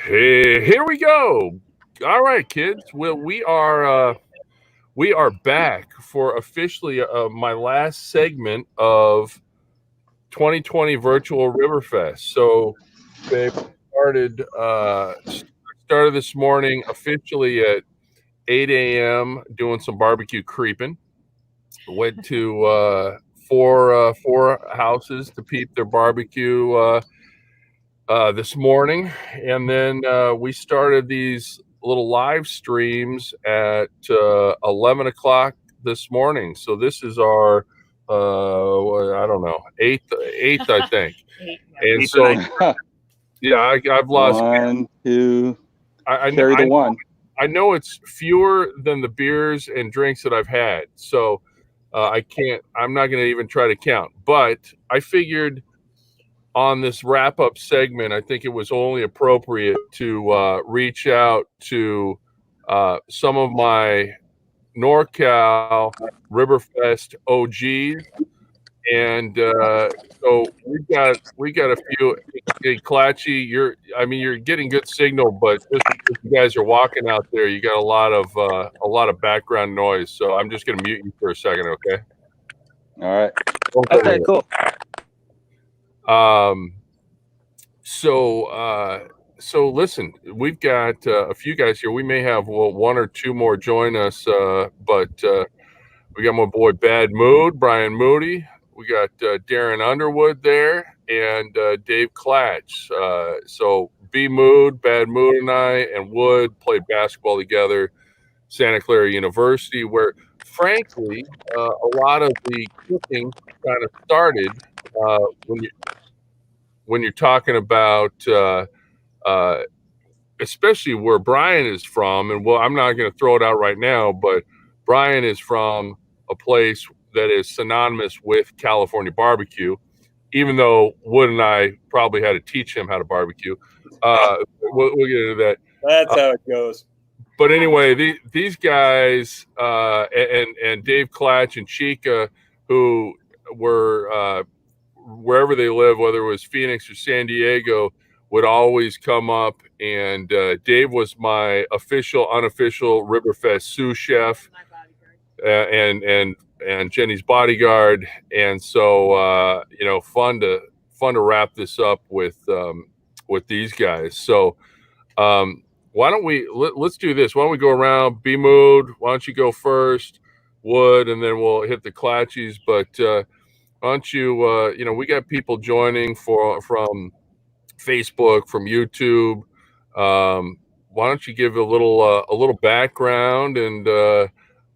Hey, here we go. All right, kids. Well, we are back for officially my last segment of 2020 Virtual Ribberfest. So, babe, started started this morning officially at 8 a.m. doing some barbecue creeping. Went to four houses to peep their barbecue this morning, and then we started these little live streams at 11 o'clock this morning. So this is our I don't know, eighth I think. And so yeah, I've lost one, two. I Carry the one. I know it's fewer than the beers and drinks that I've had, so I'm not going to even try to count. But I figured on this wrap-up segment, I think it was only appropriate to reach out to some of my NorCal Ribberfest OGs, and so we got a few. Hey, Clatchy, you're getting good signal, but just because you guys are walking out there, you got a lot of background noise. So I'm just going to mute you for a second, okay? All right. Okay, cool. So listen, we've got a few guys here. We may have one or two more join us, but we got my boy Bad Mood, Brian Moody. We got Darren Underwood there, and Dave Clatch. So B Mood, Bad Mood, and I and Wood played basketball together, Santa Clara University, where frankly a lot of the cooking kind of started when you're talking about especially where Brian is from. And well, I'm not going to throw it out right now, but Brian is from a place that is synonymous with California barbecue, even though Wood and I probably had to teach him how to barbecue. We'll get into that. That's how it goes. But anyway, these guys and Dave Clatch and Chica, who were wherever they live, whether it was Phoenix or San Diego, would always come up. And Dave was my unofficial Ribberfest sous chef, and Jenny's bodyguard. And so fun to wrap this up with these guys. So why don't let's do this? Why don't we go around? B Mood, why don't you go first? Wood, and then we'll hit the Clatchies. But why don't you? We got people joining from Facebook, from YouTube. Why don't you give a little background, and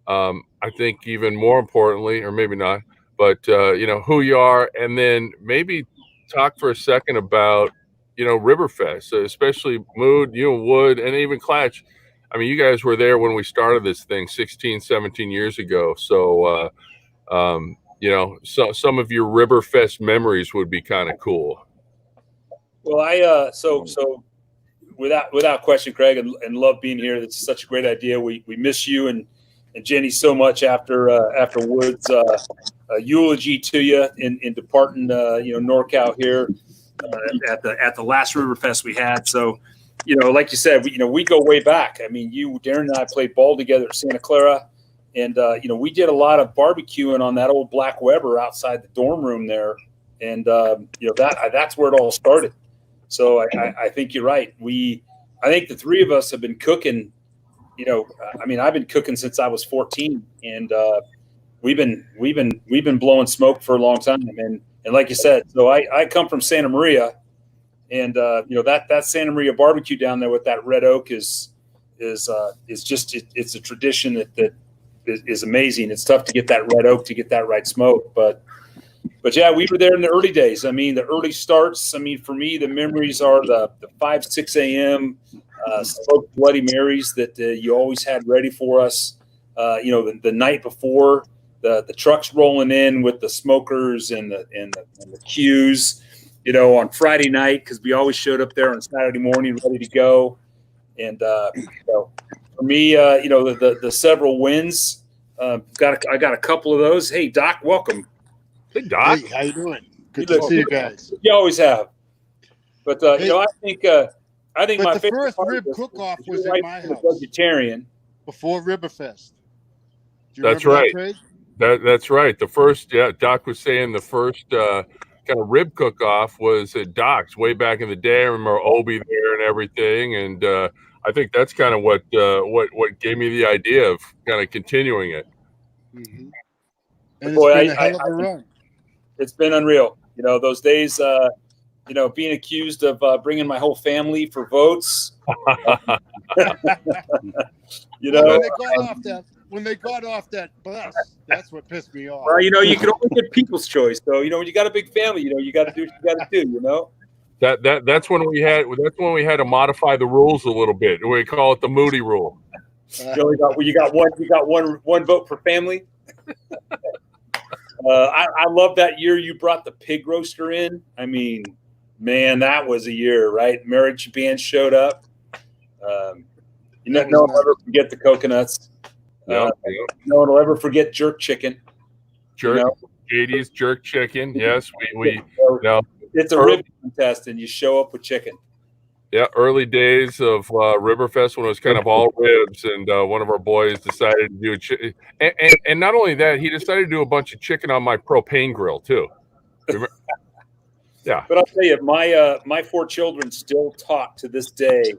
I think even more importantly, or maybe not, but who you are, and then maybe talk for a second about Ribberfest, especially Mood, Wood, and even Clatch. I mean, you guys were there when we started this thing 16, 17 years ago. So, so some of your Ribberfest memories would be kind of cool. Well, so without question, Craig, and love being here. That's such a great idea. We miss you and Jenny so much after Wood's eulogy to you in departing NorCal here at the last Ribberfest we had. So like you said, we go way back. I mean, Darren and I played ball together at Santa Clara, and we did a lot of barbecuing on that old Black Weber outside the dorm room there, and that's where it all started. So I think you're right. I think the three of us have been cooking. I've been cooking since I was 14, and we've been blowing smoke for a long time. And like you said, so I come from Santa Maria, and that Santa Maria barbecue down there with that red oak is just it's a tradition that is amazing. It's tough to get that red oak to get that right smoke, but yeah, we were there in the early days. I mean, the early starts. I mean, for me, the memories are the 5, 6 a.m. Smoked Bloody Marys that you always had ready for us. The night before, the trucks rolling in with the smokers and the queues. On Friday night, because we always showed up there on Saturday morning ready to go. And for me, the several wins. I got a couple of those. Hey, Doc, welcome. Hey, Doc. Hey, how you doing? Good to see you guys. You always have. But, I think I think But my the favorite first part rib was cook-off your was at wife my being a house vegetarian. before Ribberfest. Do you That's remember right. that, Craig? That's right. The first, Doc was saying the first kind of rib cook-off was at Doc's way back in the day. I remember Obi there and everything, and I think that's kind of what gave me the idea of kind of continuing it. Mm-hmm. And Boy, it's been a hell of a run. It's been unreal. You know, those days, you know, being accused of bringing my whole family for votes. You know, when they got off that bus, that's what pissed me off. well, you know, you can only get people's choice. So, you know, when you got a big family, you know, you got to do what you got to do. You know. That's when we had to modify the rules a little bit. We call it the Moody rule. You got one vote for family. I love that year you brought the pig roaster in. I mean, man, that was a year, right? Marriage band showed up. No one will ever forget the coconuts. No one will ever forget jerk chicken. JD's jerk chicken. Yes, we it's a rib contest, and you show up with chicken. Yeah, early days of Ribberfest when it was kind of all ribs, and one of our boys decided to do and not only that, he decided to do a bunch of chicken on my propane grill too. Yeah, but I'll tell you, my 4 children still talk to this day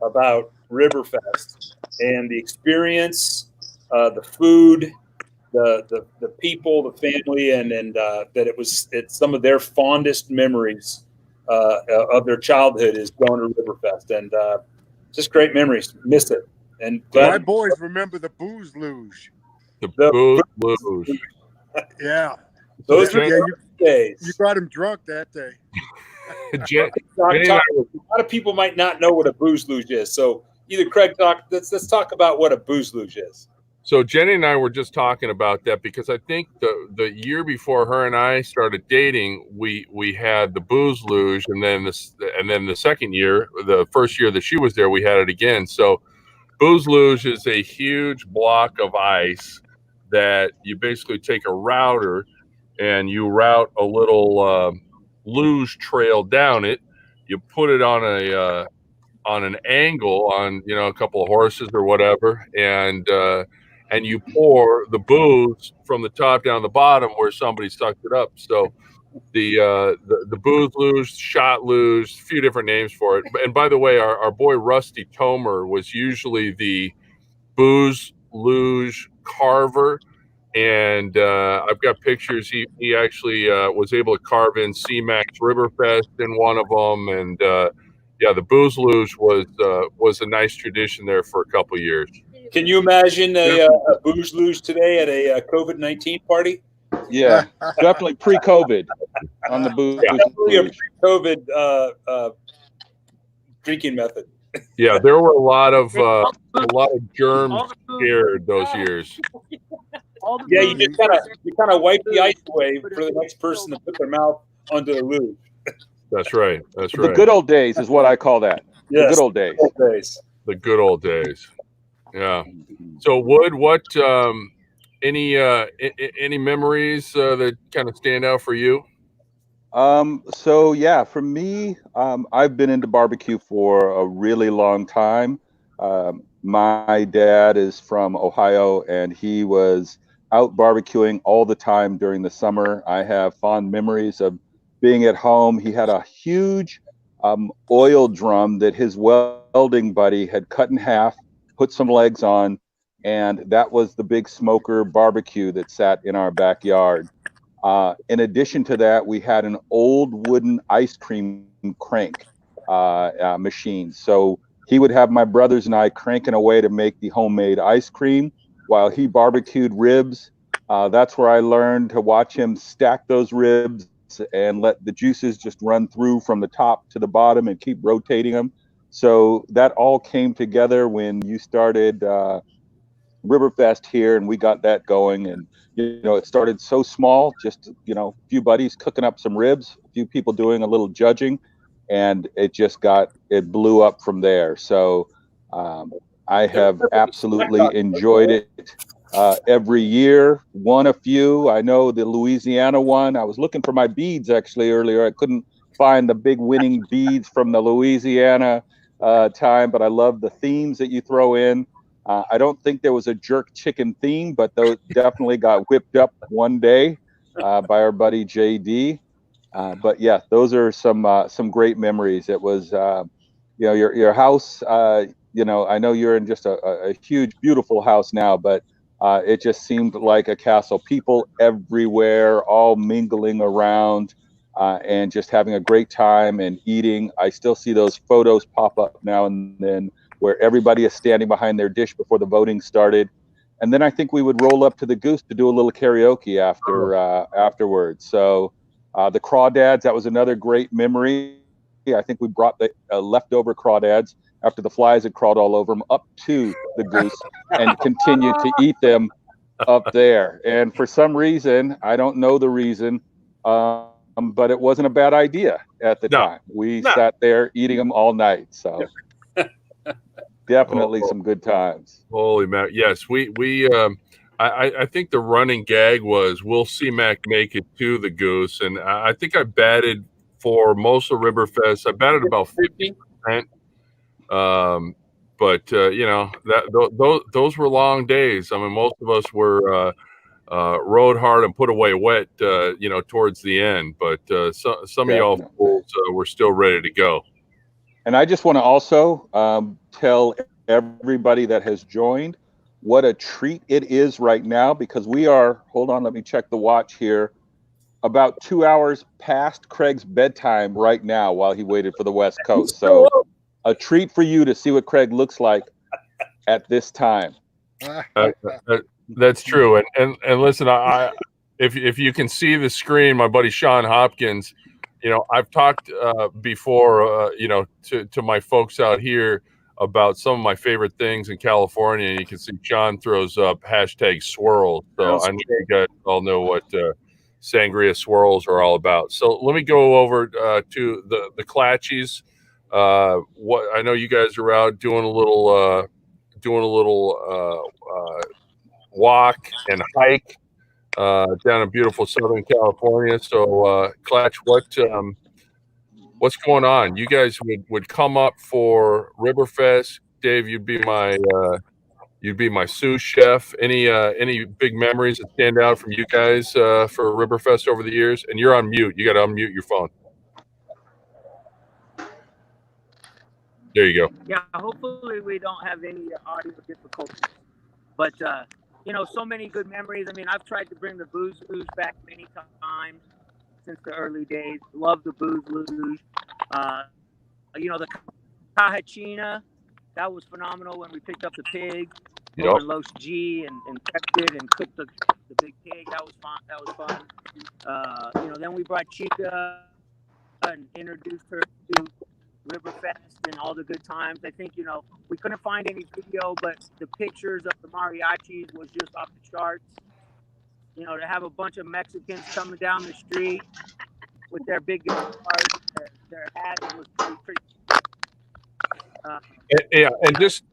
about Ribberfest and the experience, the food, the people, the family, and that it's some of their fondest memories of their childhood is going to Ribberfest, and just great memories. Miss it. And my boys remember the booze luge. The booze luge. Yeah, those were days. You got him drunk that day. A lot of people might not know what a booze luge is. So either Craig let's talk about what a booze luge is. So Jenny and I were just talking about that because I think the year before her and I started dating, we had the booze luge, and then the second year, the first year that she was there, we had it again. So booze luge is a huge block of ice that you basically take a router and you route a little luge trail down it. You put it on an angle on a couple of horses or whatever, and you pour the booze from the top down the bottom where somebody sucked it up. So the booze luge, shot luge, a few different names for it. And by the way, our boy Rusty Tomer was usually the booze luge carver. And I've got pictures. He actually was able to carve in Cmac's Ribberfest in one of them. And the booze luge was a nice tradition there for a couple of years. Can you imagine a booze luge today at a COVID-19 party? Yeah, definitely pre-COVID on the booze. Yeah, definitely a pre-COVID drinking method. Yeah, there were a lot of germs scared those years. Yeah, you just kind of wipe the ice away for the next person to put their mouth onto the luge. That's right. That's right. The good old days is what I call that. Yes, the good old days. The good old days. Yeah. So Wood, what any memories that kind of stand out for you? So yeah, for me, I've been into barbecue for a really long time. My dad is from Ohio, and he was out barbecuing all the time during the summer. I have fond memories of being at home. He had a huge oil drum that his welding buddy had cut in half, put some legs on, and that was the big smoker barbecue that sat in our backyard. In addition to that, we had an old wooden ice cream crank machine. So he would have my brothers and I cranking away to make the homemade ice cream while he barbecued ribs. That's where I learned to watch him stack those ribs and let the juices just run through from the top to the bottom and keep rotating them. So that all came together when you started Ribberfest here, and we got that going. And it started so small, just a few buddies cooking up some ribs, a few people doing a little judging, and it blew up from there. So I have absolutely enjoyed it every year. Won a few. I know the Louisiana one. I was looking for my beads actually earlier. I couldn't find the big winning beads from the Louisiana time, but I love the themes that you throw in. I don't think there was a jerk chicken theme, but those definitely got whipped up one day by our buddy JD. But yeah, those are some great memories. It was, you know, your house. You know, I know you're in just a huge, beautiful house now, but it just seemed like a castle. People everywhere, all mingling around. And just having a great time and eating. I still see those photos pop up now and then where everybody is standing behind their dish before the voting started. And then I think we would roll up to the Goose to do a little karaoke afterwards. So the crawdads, that was another great memory. I think we brought the leftover crawdads after the flies had crawled all over them up to the Goose and continued to eat them up there. And for some reason, I don't know the reason, but it wasn't a bad idea at the time. We sat there eating them all night. So definitely some good times. Holy man. Yes, I think the running gag was, will Cmac make it to the Goose? And I think I batted for most of Ribberfest. I batted about 50%. But you know, those were long days. I mean, most of us were rode hard and put away wet, you know, towards the end. But some of y'all fools were still ready to go. And I just want to also tell everybody that has joined what a treat it is right now, because we are, hold on, let me check the watch here, about 2 hours past Craig's bedtime right now while he waited for the West Coast. So a treat for you to see what Craig looks like at this time. That's true. And listen, if you can see the screen, my buddy Sean Hopkins, you know, I've talked before, you know, to my folks out here about some of my favorite things in California. And you can see Sean throws up hashtag swirls. So I know you guys all know what sangria swirls are all about. So let me go over to the Clatchies. What I know you guys are out doing a little walk and hike down in beautiful Southern California. So, Clatch, what's going on? You guys would come up for Ribberfest. Dave, you'd be my sous chef. Any big memories that stand out from you guys for Ribberfest over the years? And you're on mute. You got to unmute your phone. There you go. Yeah, hopefully we don't have any audio difficulties. But you know, so many good memories. I mean, I've tried to bring the booze luge back many times since the early days. Love the booze luge. You know, the Cajachina, that was phenomenal when we picked up the pig over Los G and prepped it and cooked the big pig. That was fun. You know, then we brought Chica and introduced her to Ribberfest and all the good times. I think, you know, we couldn't find any video, but the pictures of the mariachis was just off the charts. You know, to have a bunch of Mexicans coming down the street with their big guitars, their hats was pretty. Yeah, and just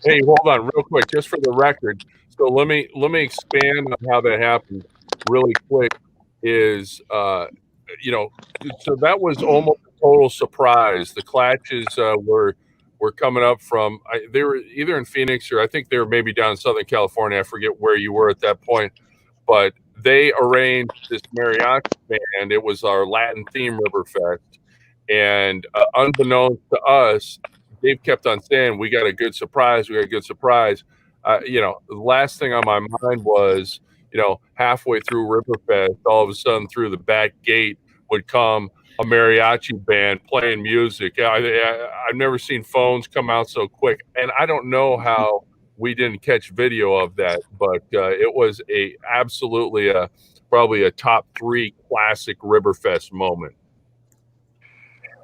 hey, hold on, real quick, just for the record. So let me expand on how that happened, really quick. Is you know, so that was almost a total surprise. The Clatches were coming up from, they were either in Phoenix or I think they were maybe down in Southern California. I forget where you were at that point, but they arranged this mariachi band. It was our Latin theme Ribberfest, and unbeknownst to us, Dave kept on saying, "We got a good surprise. We got a good surprise." You know, the last thing on my mind was, you know, halfway through Ribberfest, all of a sudden through the back gate would come a mariachi band playing music. I've never seen phones come out so quick, and I don't know how we didn't catch video of that, but it was absolutely probably a top 3 classic Ribberfest moment.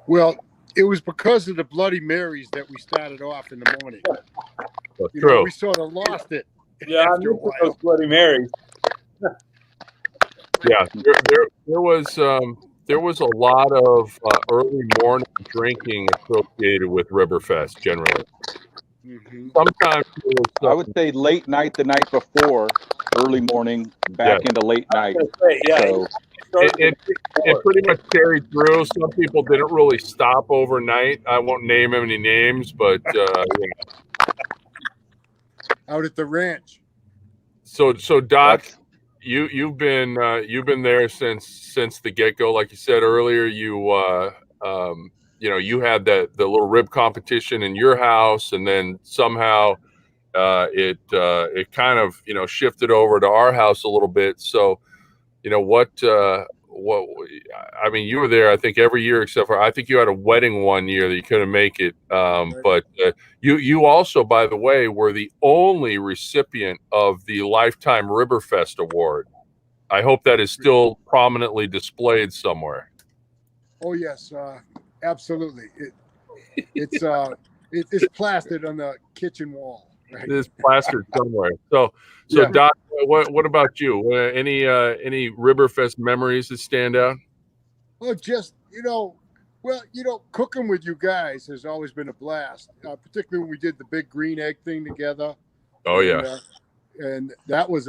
Well, it was because of the Bloody Marys that we started off in the morning. That's true. Know, we sort of lost it. Yeah, I knew those Bloody Marys. Yeah, there was a lot of early morning drinking associated with Ribberfest generally. Mm-hmm. Sometimes I would say late night the night before, early morning back into late night. Yeah, So it pretty much carried through. Some people didn't really stop overnight. I won't name any names, but Out at the ranch. So Doc, you've been there since the get go. Like you said earlier, you had the little rib competition in your house, and then somehow it kind of shifted over to our house a little bit. So what I mean, you were there I think every year except for I think you had a wedding one year that you couldn't make it. But you also, by the way, were the only recipient of the Lifetime Ribberfest Award. I hope that is still prominently displayed somewhere. Oh yes, absolutely. It's plastered on the kitchen wall. Right? It is plastered somewhere. So yeah. Doc, what about you? Any Ribberfest memories that stand out? Well, just cooking with you guys has always been a blast. Particularly when we did the big green egg thing together. Oh yeah. And that was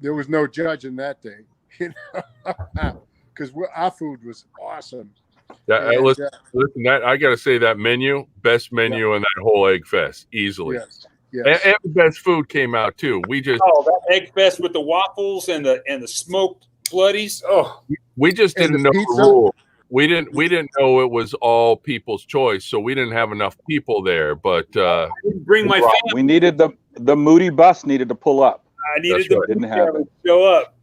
there was no judging that day, because our food was awesome. Yeah, listen. That I got to say, that best menu in that whole egg fest, easily. Yes. Yes. And the best food came out too. That egg fest with the waffles and the smoked bloodies. Oh, we just didn't know the rule. We didn't know it was all people's choice, so we didn't have enough people there. But I didn't bring my family. We needed the Moody bus needed to pull up. I needed the didn't have it. Show up.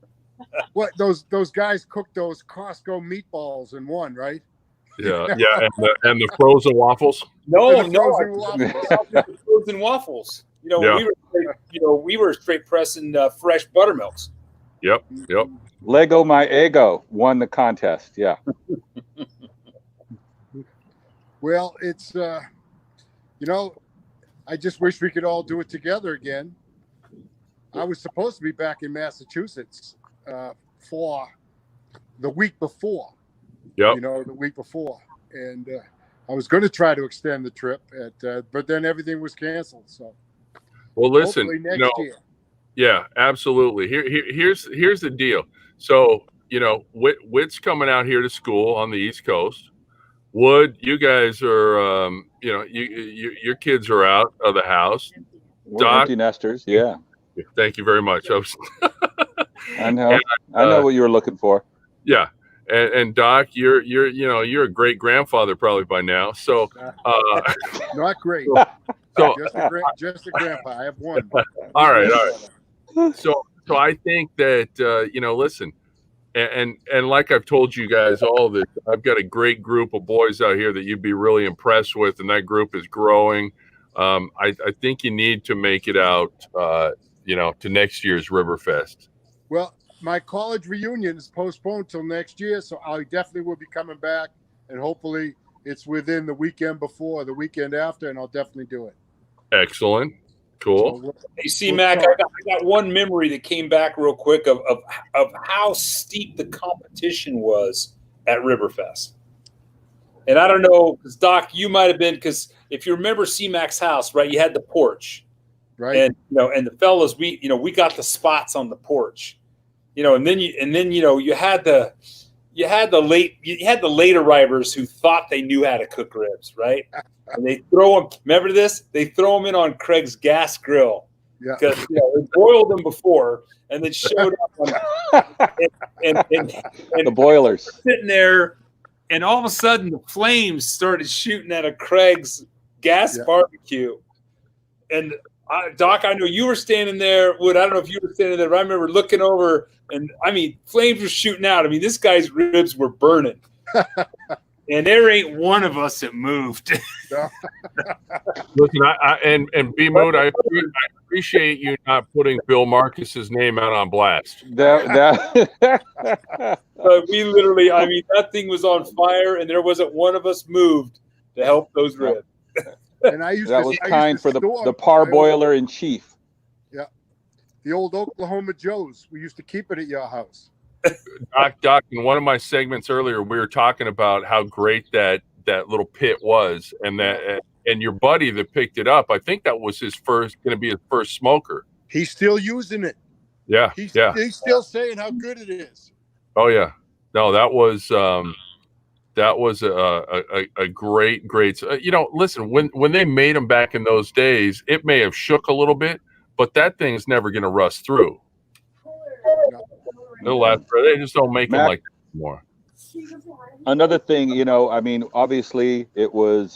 What those guys cooked those Costco meatballs in one, right? Yeah, and the frozen waffles. Frozen waffles. We were straight pressing fresh buttermilks. Yep. Lego My Ego won the contest. Yeah. Well, it's I just wish we could all do it together again. I was supposed to be back in Massachusetts for the week before. Yep. The week before, and I was going to try to extend the trip, but then everything was canceled. So, well, listen, next year. Yeah, absolutely. Here's the deal. So, Whit's coming out here to school on the East Coast. Wood, you guys are, your kids are out of the house. We're empty nesters. Yeah. Thank you very much. I know. I know what you were looking for. Yeah. And Doc, you're a great grandfather probably by now. So not great. So just a grandpa. I have one. All right. So I think that listen, and like I've told you guys all this, I've got a great group of boys out here that you'd be really impressed with, and that group is growing. I think you need to make it out, to next year's Ribberfest. Well, my college reunion is postponed till next year, so I definitely will be coming back, and hopefully it's within the weekend before, the weekend after, and I'll definitely do it. Excellent. Cool. So hey, C-Mac, I got one memory that came back real quick of how steep the competition was at Ribberfest. And I don't know, because Doc, you might have been, because if you remember C-Mac's house, right, you had the porch. Right. And and the fellas, we got the spots on the porch. And then you had the late arrivers who thought they knew how to cook ribs, right? And they throw them. Remember this? They throw them in on Craig's gas grill. Yeah. Because they boiled them before, and then showed up and the boilers sitting there, and all of a sudden the flames started shooting out of Craig's gas barbecue. And Doc, I know you were standing there. Wood, I don't know if you were standing there, but I remember looking over, and flames were shooting out. This guy's ribs were burning. And there ain't one of us that moved. Listen, and B-Mood, I appreciate you not putting Bill Marcus's name out on blast. But we literally, that thing was on fire, and there wasn't one of us moved to help those ribs. And that was kind for the parboiler in chief. Yeah, the old Oklahoma Joe's. We used to keep it at your house. Doc, in one of my segments earlier, we were talking about how great that little pit was, and your buddy that picked it up, I think that was going to be his first smoker. He's still using it. Yeah. He's Yeah. still saying how good it is. Oh yeah. No, that was a great. Listen, when they made them back in those days, it may have shook a little bit, but that thing's never going to rust through. They just don't make them like that anymore. Another thing, I mean, obviously it was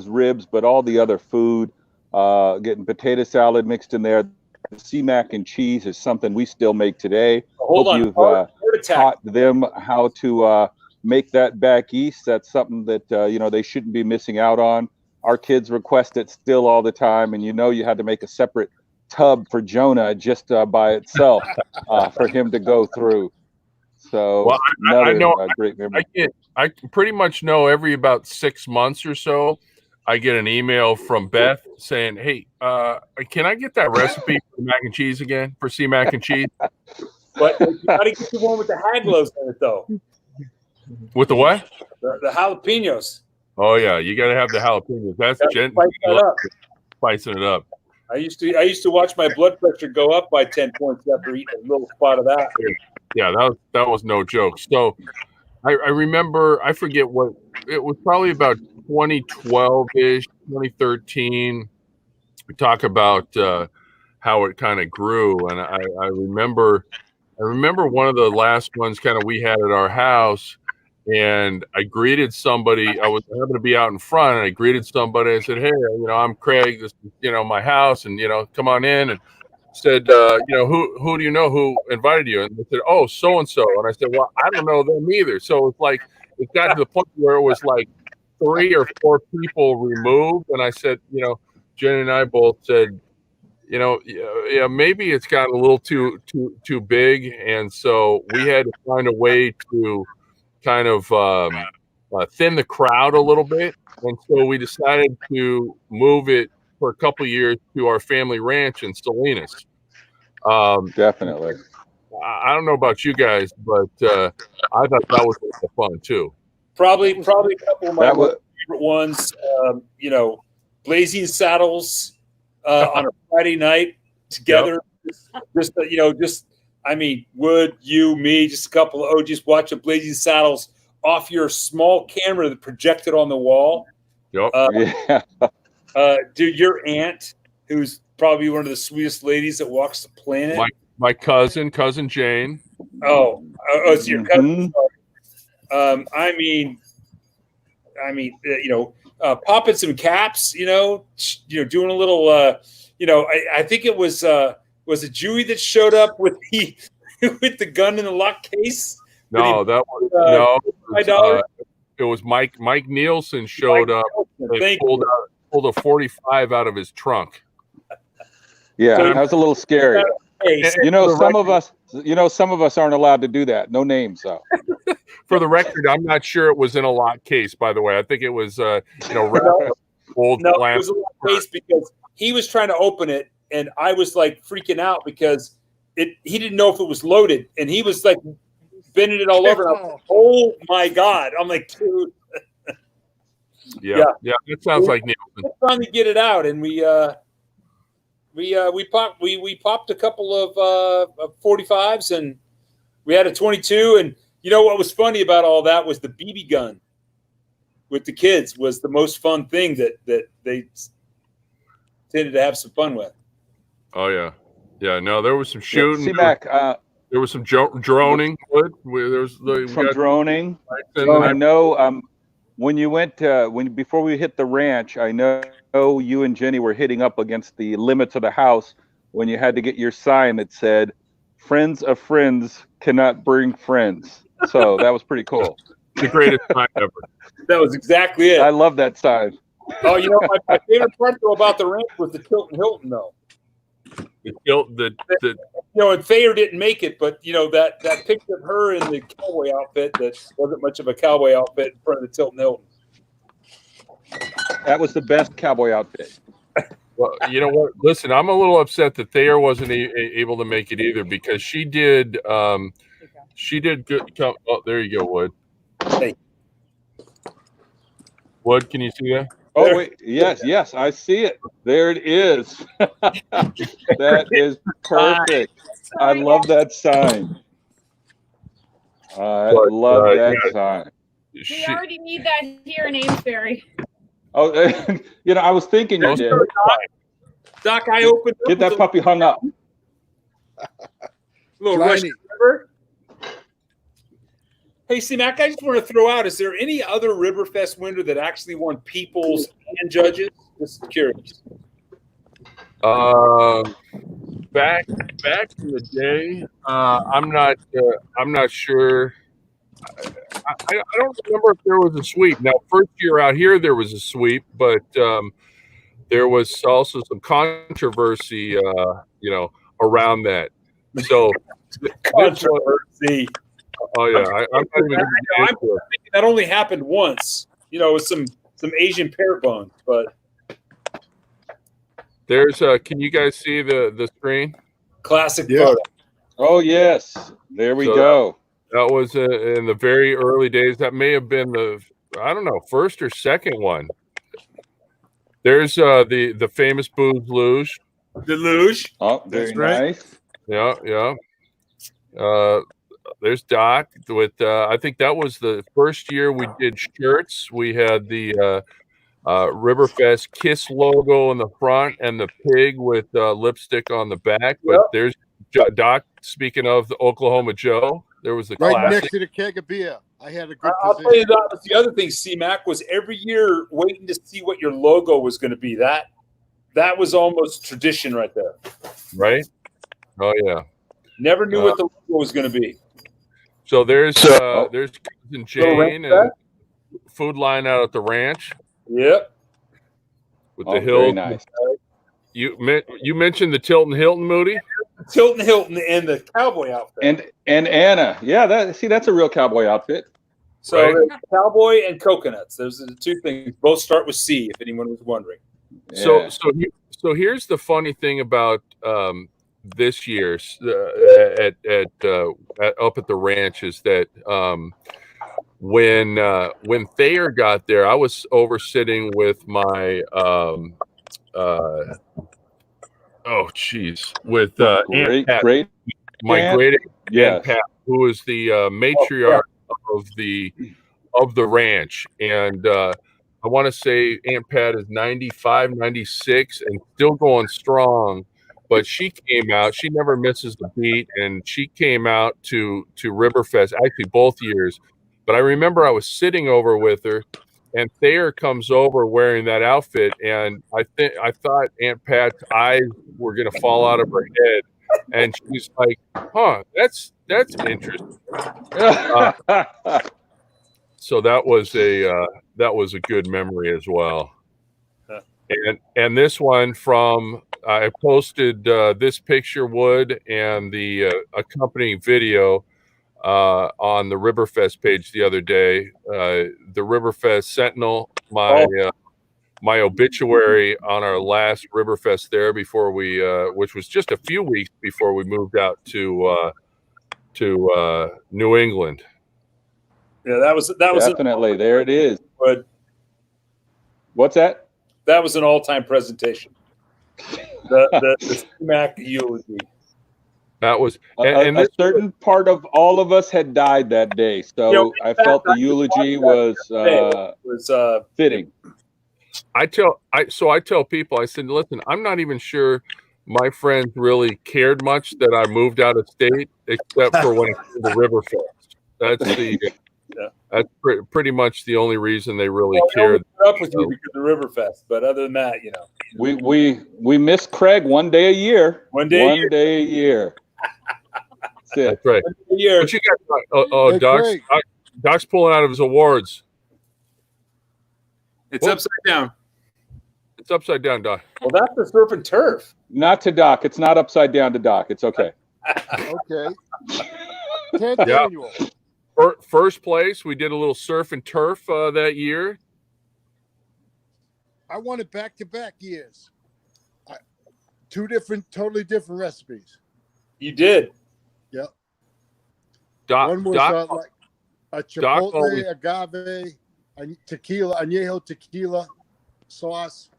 ribs, but all the other food, getting potato salad mixed in there. The Cmac and cheese is something we still make today. Hold on. You've taught them how to make that back east. That's something that they shouldn't be missing out on. Our kids request it still all the time, and you had to make a separate tub for Jonah just by itself for him to go through. So I know great memory. I pretty much know every about 6 months or so, I get an email from Beth saying, "Hey, can I get that recipe for mac and cheese again, for Cmac and cheese?" But you got to get the one with the haglos in it, though. With the what? The jalapenos. Oh yeah, you got to have the jalapenos. That's spicing it up. I used to watch my blood pressure go up by 10 points after eating a little spot of that. Yeah, that was no joke. So I remember, I forget what it was, probably about 2012-ish, 2013. We talk about how it kind of grew, and I remember one of the last ones kind of we had at our house, and I greeted somebody. I happened to be out in front, and I greeted somebody. I said, "Hey, I'm Craig. This is, my house, and come on in." And said, who do you know who invited you? And they said, "Oh, so and so." And I said, "Well, I don't know them either." So it's like it got to the point where it was like 3 or 4 people removed, and I said, Jenny and I both said, yeah, maybe it's got a little too big, and so we had to find a way to kind of thin the crowd a little bit, and so we decided to move it for a couple of years to our family ranch in Salinas. Definitely. I don't know about you guys, but I thought that was fun too. Probably a couple of my favorite ones. Blazing Saddles on a Friday night together. Yep. Wood, you, me, just a couple of OGs watching Blazing Saddles off your small camera that projected on the wall. Yep. Dude, your aunt, who's probably one of the sweetest ladies that walks the planet. My cousin Jane. It's your cousin. Popping some caps, doing a little, I think it was it Jewy that showed up with the gun in the lock case? No, it was Mike Nielsen showed up. They pulled a 45 out of his trunk. Yeah, that was a little scary. Some of us aren't allowed to do that. No names, though. For the record, I'm not sure it was in a lock case, by the way. I think it was, old. No, it was a lock case because he was trying to open it, and I was like freaking out because he didn't know if it was loaded, and he was like bending it all over. And I was like, oh my God! I'm like, dude. Yeah, that sounds like Nielsen. Trying to get it out, and we popped a couple of 45s, and we had a 22. And what was funny about all that was the BB gun with the kids was the most fun thing that they tended to have some fun with. Oh yeah. No, there was some shooting. Cmac, there was some droning. Droning. I know. When you went before we hit the ranch, I know you and Jenny were hitting up against the limits of the house when you had to get your sign that said "Friends of friends cannot bring friends." So that was pretty cool. The greatest sign ever. That was exactly it. I love that sign. Oh, my favorite part though about the ranch was the Tilton Hilton though. And Thayer didn't make it, but that picture of her in the cowboy outfit that wasn't much of a cowboy outfit in front of the Tilton Hilton. That was the best cowboy outfit. Well, you know what? Listen, I'm a little upset that Thayer wasn't able to make it either because she did. She did good. Oh, there you go, Wood. Hey. Wood, can you see that? Oh, wait. Yes, I see it. There it is. That is perfect. I love that sign. I love that sign. We already need that here in Amesbury. Oh, I was thinking you did. Doc, I opened up Get that puppy hung up. little Russian River. Hey, Cmac, I just want to throw out, is there any other Ribberfest winner that actually won peoples and judges? Just curious. Back in the day, I'm not sure. I don't remember if there was a sweep. Now, first year out here, there was a sweep, but there was also some controversy, around that. So, controversy. Oh yeah, I'm not even. I'm thinking that only happened once, with some Asian pear bones. But there's can you guys see the screen? Classic photo. Oh yes, there we go. That was in the very early days. That may have been the first or second one. There's the famous Booze Luge. The luge. Oh, very nice. Yeah. There's Doc with I think that was the first year we did shirts. We had the Ribberfest Kiss logo in the front and the pig with lipstick on the back. But there's Doc. Speaking of the Oklahoma Joe, there was the right next to the keg of beer. I had a good I'll tell you that. The other thing, Cmac, was every year waiting to see what your logo was going to be. That was almost tradition right there. Right? Oh yeah. Never knew what the logo was going to be. So there's Cousin Jane and food line out at the ranch. Yep. With the hill. Very nice. You mentioned the Tilton Hilton, Moody? Tilton Hilton and the cowboy outfit. And Anna. Yeah, that's a real cowboy outfit. So cowboy and coconuts. Those are the two things. Both start with C, if anyone was wondering. Yeah. So here's the funny thing about this year's up at the ranch is that when Thayer got there, I was over sitting with my with Aunt Pat, my great Aunt Pat, who is the matriarch of the ranch, and I want to say Aunt Pat is 95, 96, and still going strong. But she came out. She never misses the beat, and she came out to Ribberfest actually both years. But I remember I was sitting over with her, and Thayer comes over wearing that outfit, and I thought Aunt Pat's eyes were gonna fall out of her head, and she's like, "Huh, that's interesting." So that was a good memory as well. And this one from I posted this picture, Wood, and the accompanying video on the Ribberfest page the other day. The Ribberfest Sentinel, my obituary on our last Ribberfest there before we, which was just a few weeks before we moved out to New England. Yeah, that was definitely there. It is. But what's that? That was an all-time presentation. The Cmac eulogy. That was a certain part of all of us had died that day, so I felt the eulogy was fitting. I tell people, I said, listen, I'm not even sure my friends really cared much that I moved out of state, except for when it came to Ribberfest. That's that's pretty much the only reason they really cared. Up with you because of Ribberfest, but other than that, we miss Craig one day a year. One day a year. That's right. What you got? Doc's pulling out of his awards. It's upside down. It's upside down, Doc. Well, that's the surf and turf. Not to Doc. It's not upside down to Doc. It's okay. Okay. 10th annual. First place, we did a little surf and turf that year. I won it back-to-back years. Two totally different recipes. You did. Yep. One was like a chipotle, agave, and tequila, añejo tequila sauce.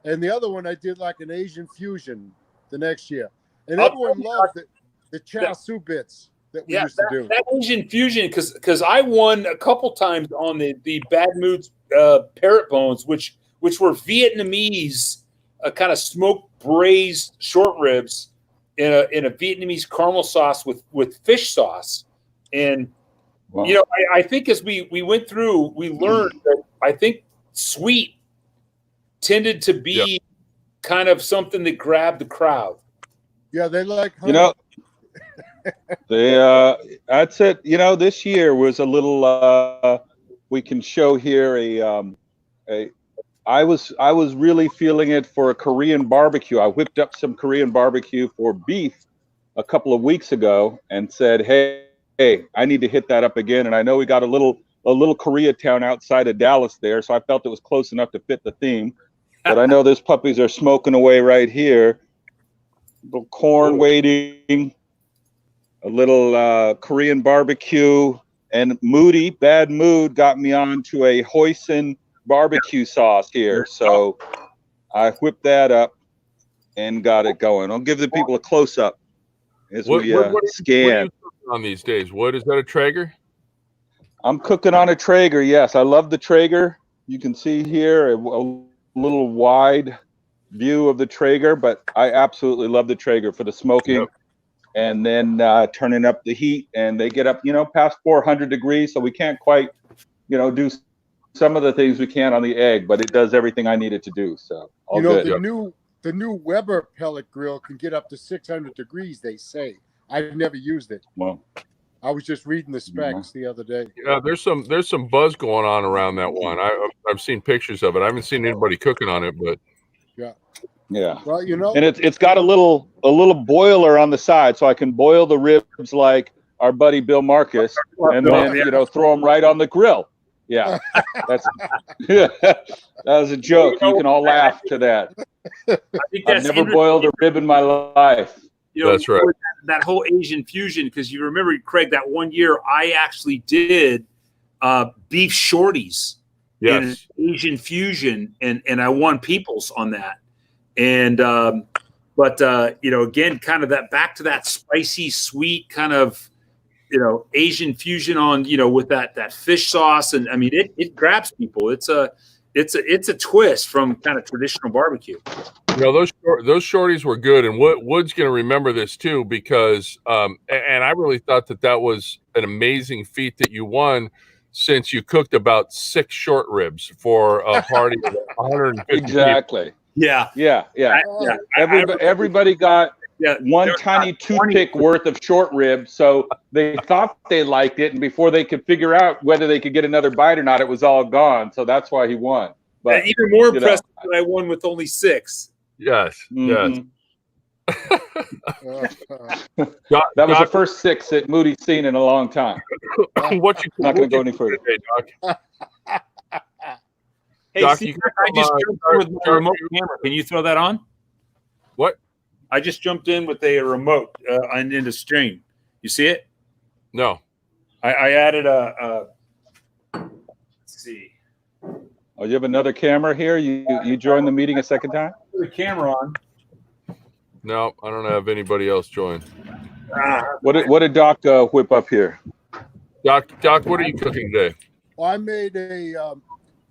And the other one I did like an Asian fusion the next year. And everyone loved it. The chow suey bits that we Yeah, used to do. that Asian fusion, because I won a couple times on the Bad Moods parrot bones, which were Vietnamese kind of smoked braised short ribs in a Vietnamese caramel sauce with fish sauce. And Wow. you know, I think as we went through, we learned that I think sweet tended to be kind of something that grabbed the crowd. Yeah, they like honey. You know, that's it. You know, this year was a little. We can show here I was really feeling it for a Korean barbecue. I whipped up some Korean barbecue for beef a couple of weeks ago and said, hey, I need to hit that up again. And I know we got a little Koreatown outside of Dallas there, so I felt it was close enough to fit the theme. But I know those puppies are smoking away right here. Little corn waiting, a little Korean barbecue, and Bad Mood got me on to a hoisin barbecue sauce here. So I whipped that up and got it going. I'll give the people a close up as we scan. What are you cooking on these days? What is that, a Traeger? I'm cooking on a Traeger. Yes, I love the Traeger. You can see here a little wide view of the Traeger, but I absolutely love the Traeger for the smoking. Yep. And then turning up the heat, and they get up, past 400 degrees. So we can't quite, do some of the things we can on the egg, but it does everything I need it to do. So all good. The new Weber pellet grill can get up to 600 degrees. They say. I've never used it. Well, I was just reading the specs the other day. Yeah, there's some buzz going on around that one. I've seen pictures of it. I haven't seen anybody cooking on it, but yeah. Well, and it's got a little boiler on the side, so I can boil the ribs like our buddy Bill Marcus, and then throw them right on the grill. Yeah, that was a joke. You can all laugh to that. I've never boiled a rib in my life. That's right. That whole Asian fusion, because you remember, Craig, that one year I actually did beef shorties in an Asian fusion, and I won peoples on that. And but again, kind of that back to that spicy, sweet kind of Asian fusion on with that fish sauce, and I mean it grabs people. It's a twist from kind of traditional barbecue. Those shorties were good, and Wood's going to remember this too, because and I really thought that was an amazing feat that you won, since you cooked about 6 short ribs for a party of 150 exactly people. Yeah. Everybody got one tiny toothpick worth of short ribs, so they thought they liked it, and before they could figure out whether they could get another bite or not, it was all gone. So that's why he won. But even more impressive that I won with only 6. Yes. That was the first 6 that Moody's seen in a long time. What you not going to go any further. Doc? Hey, Doc, I just jumped in with my remote camera. Can you throw that on? What? I just jumped in with a remote and in the stream. You see it? No. I added let's see. Oh, you have another camera here? You joined the meeting a second time? The camera on. No, I don't have anybody else join. What did Doc whip up here? Doc, what are you cooking today? Well, I made a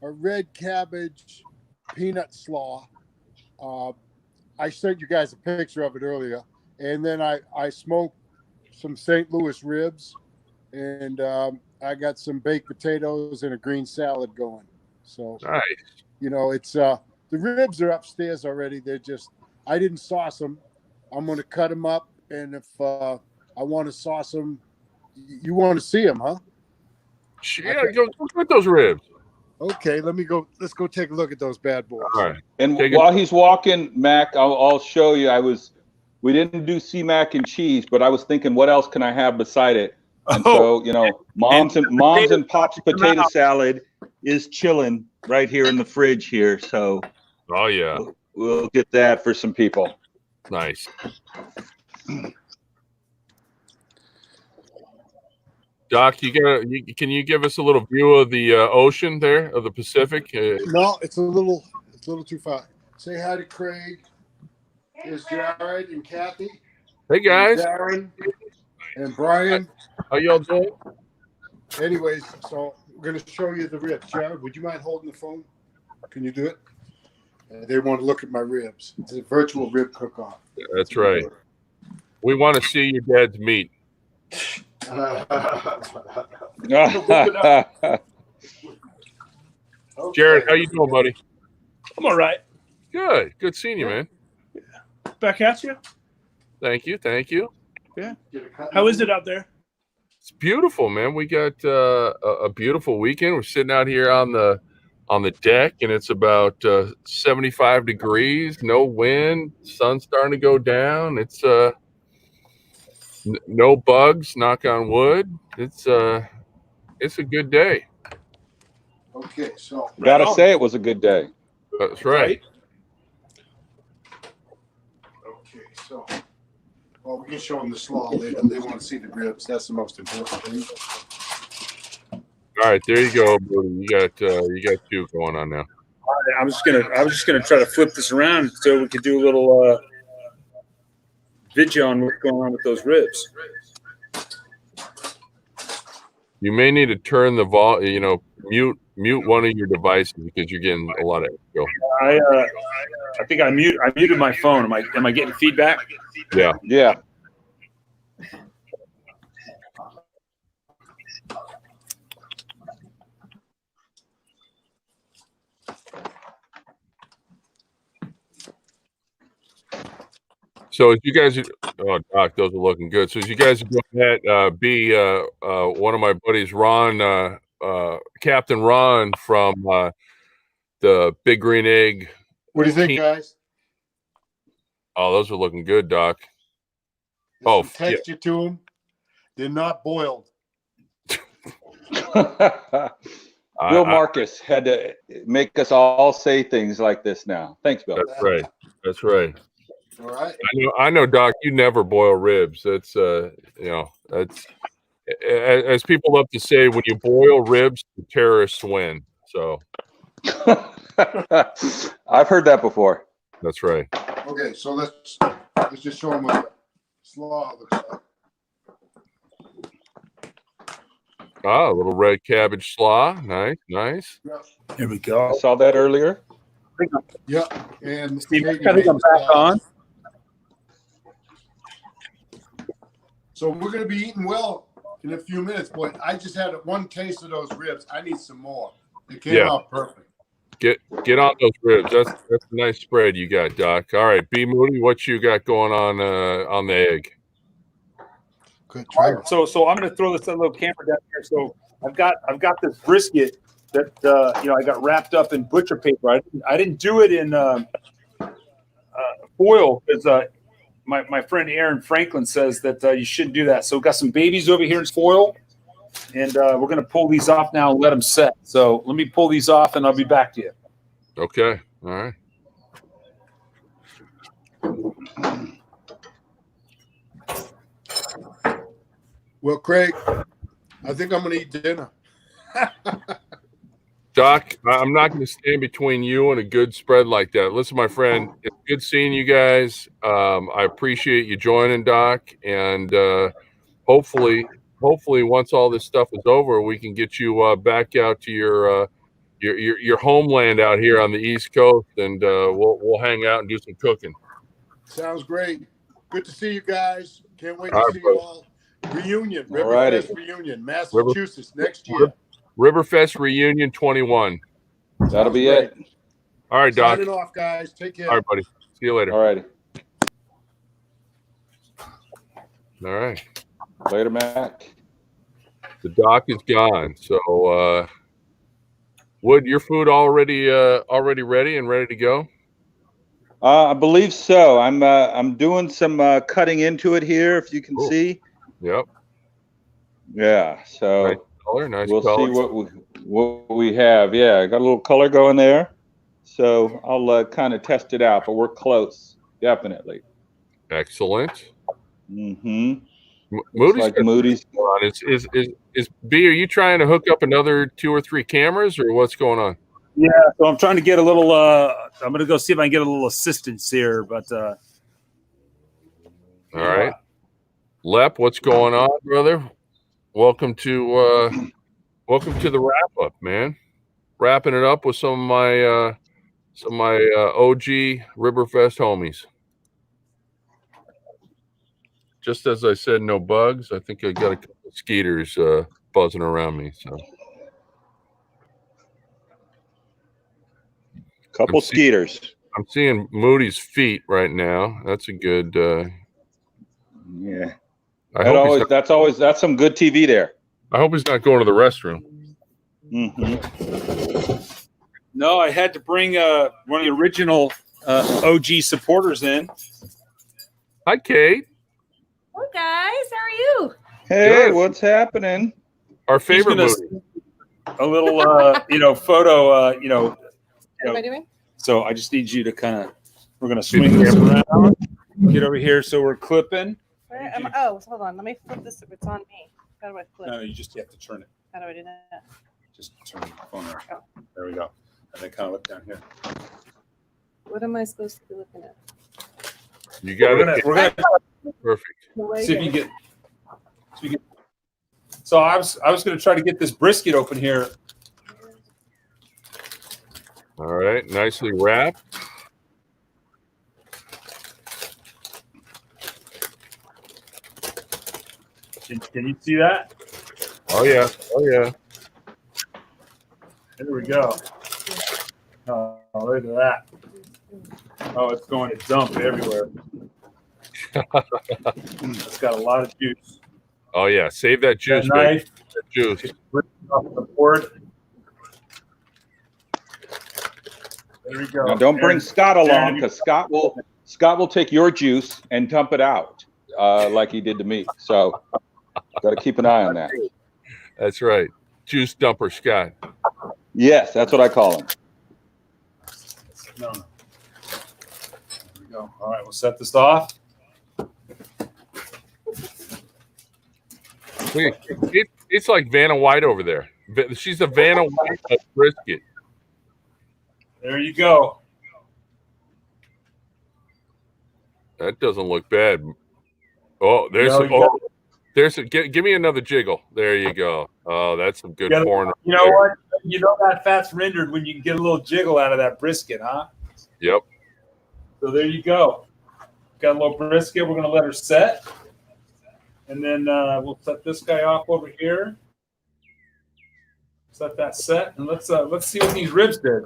red cabbage peanut slaw. I sent you guys a picture of it earlier, and then I smoked some St. Louis ribs, and I got some baked potatoes and a green salad going. So nice. It's the ribs are upstairs already. They're just, I didn't sauce them. I'm going to cut them up, and if I want to sauce them, you want to see them, huh? Yeah, go get those ribs. Okay, let's go take a look at those bad boys. All right. And while he's walking, Mac, I'll show you. We didn't do Cmac and cheese, but I was thinking, what else can I have beside it? And so, mom's and pop's potato salad is chilling right here in the fridge here. So, oh yeah, we'll get that for some people. Nice. Doc, can you give us a little view of the ocean there, of the Pacific? No, it's a little too far. Say hi to Craig. There's Jared and Kathy. Hey guys, Darren and Brian. How y'all doing? Anyways, so we're going to show you the ribs. Jared, would you mind holding the phone? Can you do it? They want to look at my ribs. It's a virtual rib cook-off. That's right. We want to see your dad's meat. Jared, how you doing, buddy? I'm all right. Good. Good seeing you, man. Back at you. Thank you. Thank you. Yeah. How is it out there? It's beautiful, man. We got a beautiful weekend. We're sitting out here on the deck, and it's about 75 degrees, no wind, sun's starting to go down. It's no bugs, knock on wood. It's a good day. Okay, so Gotta say it was a good day. That's right. Okay, so well, we can show them the slaw later. They want to see the ribs. That's the most important thing. All right, there you go, buddy. You got two going on now. I was just gonna try to flip this around so we could do a little video on what's going on with those ribs. You may need to turn the mute one of your devices because you're getting a lot of echo. I think I muted my phone. Am I getting feedback? Yeah. Yeah. So as you guys, Doc, those are looking good. So as you guys are doing that, one of my buddies, Ron, Captain Ron from the Big Green Egg. What do you think, guys? Oh, those are looking good, Doc. There's some texture to them. They're not boiled. Bill Marcus had to make us all say things like this now. Thanks, Bill. That's right. That's right. All right. I know, Doc. You never boil ribs. That's that's as people love to say. When you boil ribs, the terrorists win. So I've heard that before. That's right. Okay, so let's just show them what the slaw looks like. Ah, a little red cabbage slaw. Nice, nice. Yeah. Here we go. I saw that earlier. Yeah, and Steve, I think I'm back on. So we're going to be eating well in a few minutes, but I just had one taste of those ribs. I need some more. They came out perfect. Get on those ribs. That's a nice spread you got, Doc. All right, B Moody, what you got going on the egg? Good try. So I'm going to throw this little camera down here. So I've got this brisket that I got wrapped up in butcher paper. I didn't do it in foil because my friend Aaron Franklin says that you shouldn't do that. So we've got some babies over here in foil, and we're going to pull these off now and let them set. So let me pull these off, and I'll be back to you. Okay. All right. Well, Craig, I think I'm going to eat dinner. Doc, I'm not going to stand between you and a good spread like that. Listen, my friend, it's good seeing you guys. I appreciate you joining, Doc, and hopefully, once all this stuff is over, we can get you back out to your homeland out here on the East Coast, and we'll hang out and do some cooking. Sounds great. Good to see you guys. Can't wait to see you all. Reunion, Ribberfest reunion, Massachusetts next year. Ribberfest reunion 21. That'll be it. All right, Doc. Signing off, guys. Take care. All right, buddy. See you later. All righty. All right. Later, Mac. The Doc is gone. So, Wood, your food already ready and ready to go? I believe so. I'm doing some cutting into it here, if you can see. Yep. Yeah. So nice color, we'll color. see what we have. Yeah, got a little color going there. So I'll kind of test it out, but we're close, definitely. Excellent. Mm-hmm. Moody's like Moody's. Is B? Are you trying to hook up another 2 or 3 cameras, or what's going on? Yeah, so I'm trying to get a little. I'm going to go see if I can get a little assistance here, but All right. Lep, what's going on, brother? Welcome to the wrap up, man. Wrapping it up with some of my OG Ribberfest homies. Just as I said, no bugs. I think I got a couple of skeeters buzzing around me. So Couple skeeters. I'm seeing Moody's feet right now. That's a good. Yeah. That's some good TV there. I hope he's not going to the restroom. No, I had to bring one of the original OG supporters in. Hi, Kate. Hello, guys. How are you? Hey, Good. what's happening? Our favorite He's movie. A little, photo, What am I doing? So I just need you to we're going to swing this around. Get over here so we're clipping. Where am I? Oh, hold on. Let me flip this if it's on me. How do I flip? No, you have to turn it. How do I do that? Just turn the phone around. There we go. And then kind of look down here. What am I supposed to be looking at? You got it. We're gonna Perfect. see if you get. So I was going to try to get this brisket open here. All right, nicely wrapped. Can you see that? Oh yeah. There we go. Oh, look at that. Oh, it's going to dump everywhere. It's got a lot of juice. Oh yeah, save that juice, That baby. knife. That juice. Off the board. There we go. Now don't bring Scott along because Scott will take your juice and dump it out like he did to me. So got to keep an eye on that. That's right. Juice dumper Scott. Yes, that's what I call him. No. There we go. All right, we'll set this off. It's like Vanna White over there. She's a Vanna White of brisket. There you go. That doesn't look bad. Oh, give me another jiggle. There you go. Oh, that's some good porn. You know what? You know that fat's rendered when you can get a little jiggle out of that brisket, huh? Yep. So there you go. Got a little brisket. We're gonna let her set, and then we'll set this guy off over here. Let that set, and let's see what these ribs did.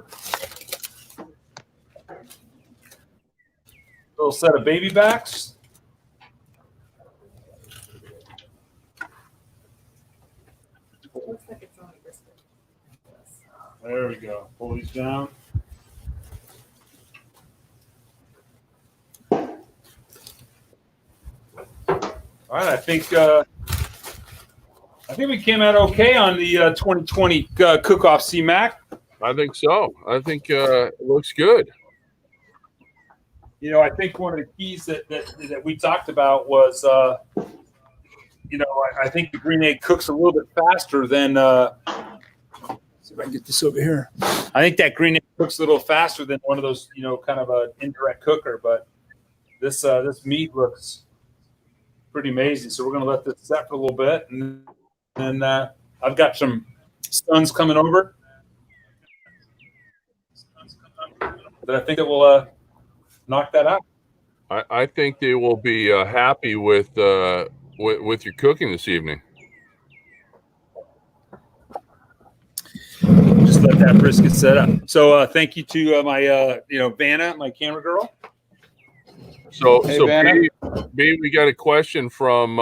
Little set of baby backs. Looks like it's on a brisket. There we go. Pull these down. All right, I think we came out okay on the 2020 Cookoff Cmac. I think so. I think it looks good. You know, I think one of the keys that we talked about was, I think the green egg cooks a little bit faster than. See if I can get this over here. I think that green egg cooks a little faster than one of those, kind of an indirect cooker. But this meat looks pretty amazing. So we're going to let this set for a little bit, and then I've got some stuns coming over that I think it will knock that out. I think they will be happy with your cooking this evening. Just let that brisket set up. So thank you to my Vanna, my camera girl. So Vanna. B, we got a question from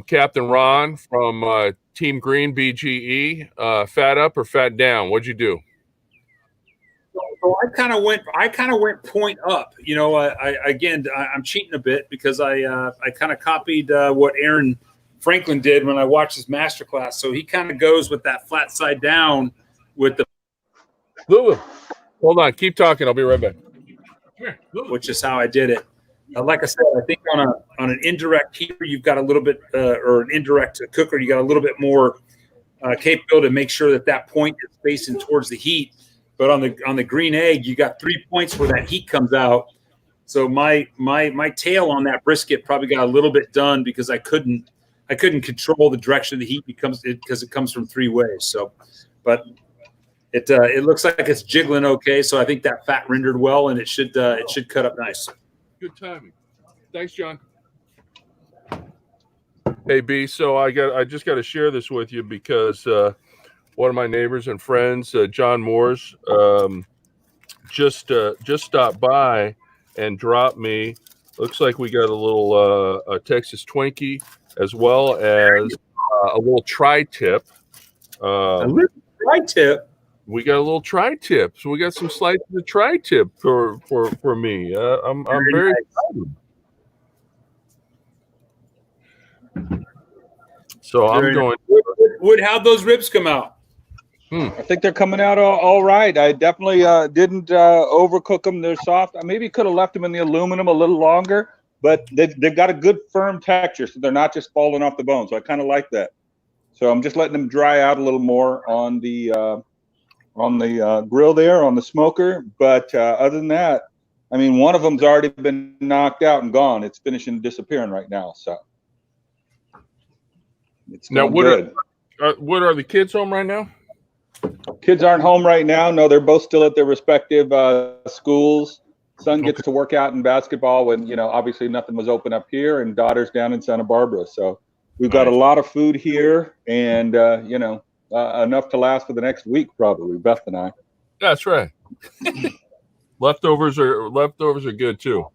Captain Ron from Team Green BGE. Fat up or fat down? What'd you do? So I kind of went point up. I'm cheating a bit because I kind of copied what Aaron Franklin did when I watched his masterclass. So he kind of goes with that flat side down with the. Lulu, hold on. Keep talking. I'll be right back. Which is how I did it. Like I said, I think on an indirect heater, you've got a little bit, or an indirect cooker, you got a little bit more capability to make sure that point is facing towards the heat. But on the green egg, you got 3 points where that heat comes out, So my tail on that brisket probably got a little bit done because I couldn't control the direction of the heat because it comes from 3 ways. So, but it looks like it's jiggling okay. So I think that fat rendered well, and it should cut up nice. Good timing. Thanks, John. Hey B, so I just got to share this with you because one of my neighbors and friends, John Moores, just stopped by and dropped me. Looks like we got a little a Texas Twinkie as well as a little tri-tip. A little tri-tip. We got a little tri-tip. So we got some slices of tri-tip for me. I'm very excited. So I'm going. Wood, how'd those ribs come out? I think they're coming out all right. I definitely didn't overcook them. They're soft. I maybe could have left them in the aluminum a little longer, but they've got a good firm texture, so they're not just falling off the bone. So I kind of like that. So I'm just letting them dry out a little more on the grill there, on the smoker. But other than that, I mean, one of them's already been knocked out and gone. It's finishing disappearing right now. So it's now good. What are the kids home right now? Kids aren't home right now. No, they're both still at their respective schools. Son gets to work out in basketball when, obviously nothing was open up here, and daughter's down in Santa Barbara. So we've got a lot of food here and, enough to last for the next week, probably, Beth and I. That's right. Leftovers are good too.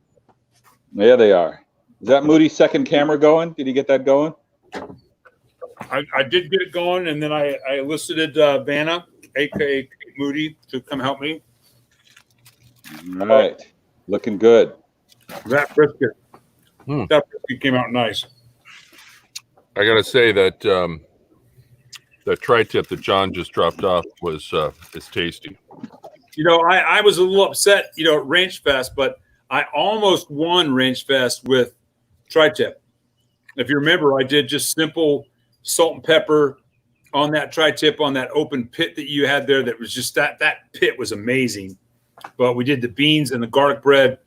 Yeah, they are. Is that Moody's second camera going? Did he get that going? I did get it going, and then I elicited Vanna, aka Moody, to come help me. All right, looking good. That brisket came out nice. I gotta say that that tri-tip that John just dropped off is tasty. I was a little upset, at Ranch Fest, but I almost won Ranch Fest with tri-tip. If you remember, I did just simple salt and pepper on that tri-tip on that open pit that you had there. That was just that pit was amazing. But we did the beans and the garlic bread,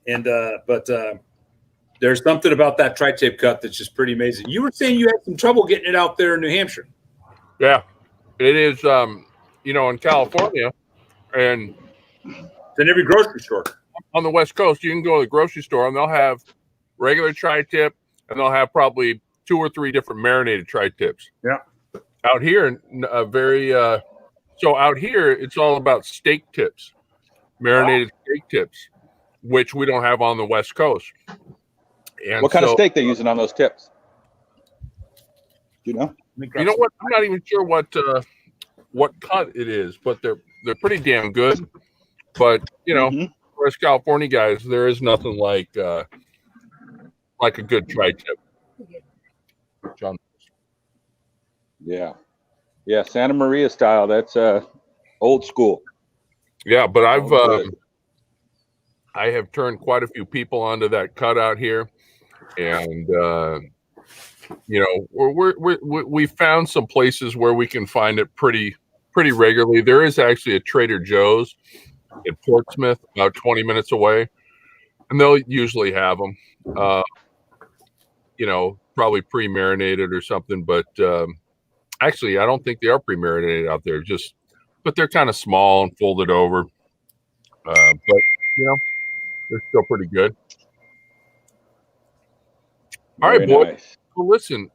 and but there's something about that tri-tip cut that's just pretty amazing. You were saying you had some trouble getting it out there in New Hampshire. Yeah, it is. In California, and it's in every grocery store on the West Coast. You can go to the grocery store and they'll have regular tri-tip, and they'll have probably 2 or 3 different marinated tri-tips. Yeah. Out here, so out here, it's all about steak tips, marinated steak tips, which we don't have on the West Coast. And what kind of steak they're using on those tips? You know? You know what? I'm not even sure what cut it is, but they're pretty damn good. But for us California guys, there is nothing like a good tri-tip. John. Yeah, Santa Maria style. That's old school. Yeah, but I have turned quite a few people onto that cut out here, and we found some places where we can find it pretty regularly. There is actually a Trader Joe's in Portsmouth, about 20 minutes away, and they'll usually have them. Probably pre-marinated or something, but actually, I don't think they are pre-marinated out there. But they're kind of small and folded over. But they're still pretty good. All right, boys. Nice. Well, listen.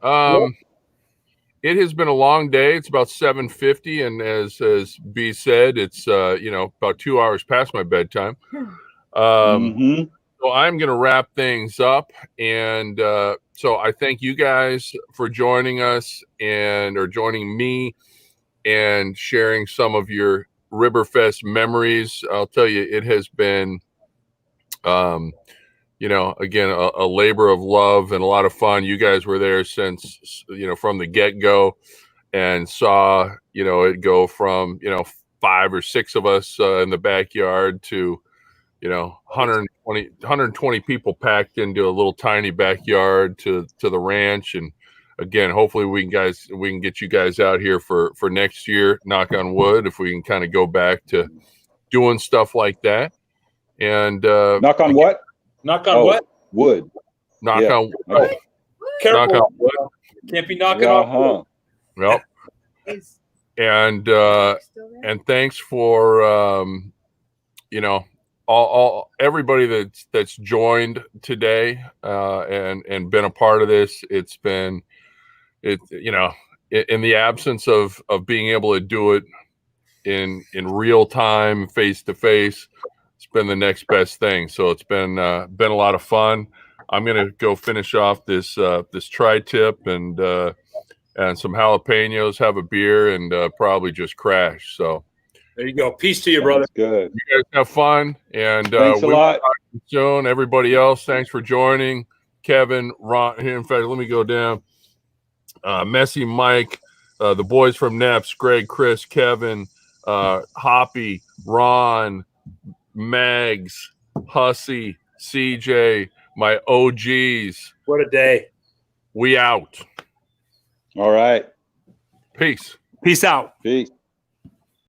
It has been a long day. It's about 7:50, and as B said, it's about 2 hours past my bedtime. So I'm going to wrap things up, and so I thank you guys for joining us or joining me and sharing some of your Ribberfest memories. I'll tell you, it has been, again, a labor of love and a lot of fun. You guys were there since, from the get-go, and saw, it go from, 5 or 6 of us in the backyard to, 120 people packed into a little tiny backyard to the ranch. And again, hopefully we can get you guys out here for next year, knock on wood, if we can kind of go back to doing stuff like that. And Knock on what? Knock on Oh, what? wood. knock Yeah. on Okay. Careful. knock on wood. Can't be knocking off. Yep. Is And still there? and thanks for you know, all everybody that's joined today and been a part of this. It's been you know, in the absence of being able to do it in real time, face to face, it's been the next best thing. So it's been a lot of fun. I'm gonna go finish off this tri-tip and some jalapenos, have a beer, and probably just crash. So There you go. Peace to you, brother. That's good. you guys have fun, and Thanks a we will lot. talk to you soon. Everybody else, thanks for joining. Kevin, Ron. Here, in fact, let me go down. Messy Mike, the boys from Neps, Greg, Chris, Kevin, Hoppy, Ron, Mags, Hussy, CJ, my OGs. What a day. We out. All right. Peace. Peace out. Peace.